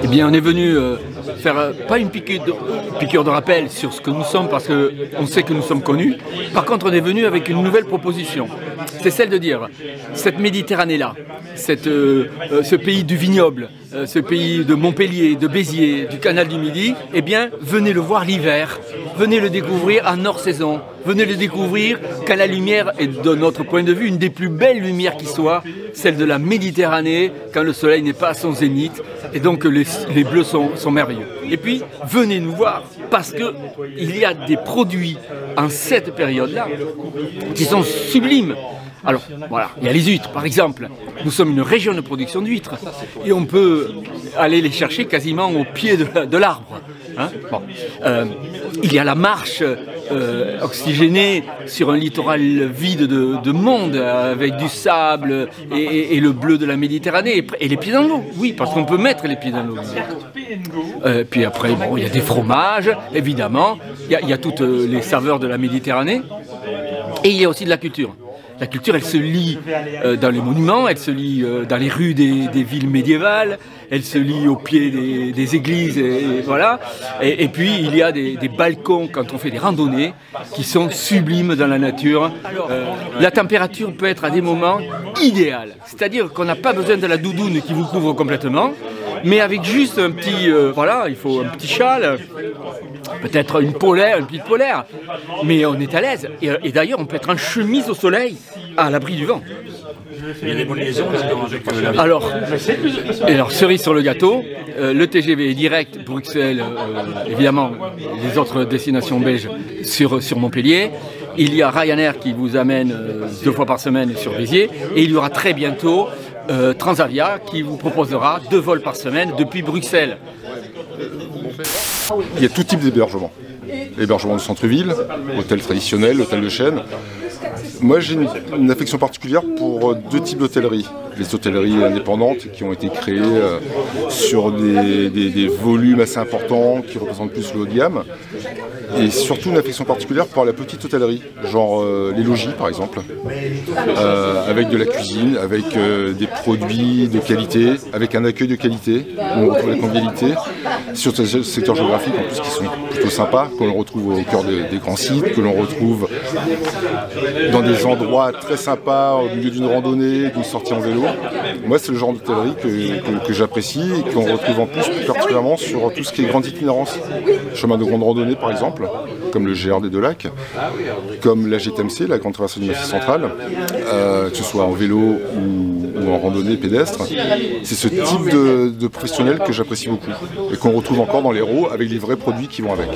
Eh bien, on est venu faire pas une piqûre de rappel sur ce que nous sommes, parce qu'on sait que nous sommes connus. Par contre, on est venu avec une nouvelle proposition. C'est celle de dire, cette Méditerranée-là, ce pays du vignoble, ce pays de Montpellier, de Béziers, du canal du Midi, eh bien, venez le voir l'hiver, venez le découvrir en hors-saison, venez le découvrir quand la lumière est, de notre point de vue, une des plus belles lumières qui soit, celle de la Méditerranée, quand le soleil n'est pas à son zénith, et donc les bleus sont merveilleux. Et puis, venez nous voir, parce qu'il y a des produits en cette période-là qui sont sublimes. Alors, voilà, il y a les huîtres, par exemple. Nous sommes une région de production d'huîtres et on peut aller les chercher quasiment au pied de l'arbre. Hein, bon. Il y a la marche oxygénée sur un littoral vide de monde, avec du sable et le bleu de la Méditerranée et les pieds dans l'eau. Oui, parce qu'on peut mettre les pieds dans l'eau. Puis après, bon, il y a des fromages, évidemment. Il y a toutes les saveurs de la Méditerranée. Et il y a aussi de la culture. La culture, elle se lit dans les monuments, elle se lit dans les rues des villes médiévales, elle se lit au pied des églises, et voilà. Et puis, il y a des balcons, quand on fait des randonnées, qui sont sublimes dans la nature. La température peut être à des moments idéale, c'est-à-dire qu'on n'a pas besoin de la doudoune qui vous couvre complètement, mais avec juste un petit, voilà, il faut un petit châle, peut-être une petite polaire, mais on est à l'aise. Et d'ailleurs, on peut être en chemise au soleil, à l'abri du vent. Il y a des bonnes liaisons avec alors, cerise sur le gâteau, le TGV est direct, Bruxelles, évidemment, les autres destinations belges sur Montpellier. Il y a Ryanair qui vous amène 2 fois par semaine sur Béziers, et il y aura très bientôt Transavia qui vous proposera 2 vols par semaine depuis Bruxelles. Il y a tout type d'hébergement. Hébergement de centre-ville, hôtel traditionnel, hôtel de chaîne. Moi, j'ai une affection particulière pour 2 types d'hôtellerie. Les hôtelleries indépendantes qui ont été créées sur des volumes assez importants, qui représentent plus le haut de gamme. Et surtout une affection particulière pour la petite hôtellerie, genre les logis par exemple, avec de la cuisine, avec des produits de qualité, avec un accueil de qualité, on retrouve la convivialité, sur ce secteur géographique en plus qui sont plutôt sympas, que l'on retrouve au cœur des grands sites, que l'on retrouve dans des endroits très sympas, au milieu d'une randonnée, d'une sortie en vélo. Moi, c'est le genre d'hôtellerie que j'apprécie et qu'on retrouve en plus particulièrement sur tout ce qui est grande itinérance. Chemin de grande randonnée, par exemple, comme le GR des Deux Lacs, comme la GTMC, la Grande Traversée du Massif Central, que ce soit en vélo ou en randonnée pédestre. C'est ce type de professionnel que j'apprécie beaucoup et qu'on retrouve encore dans l'Hérault avec les vrais produits qui vont avec.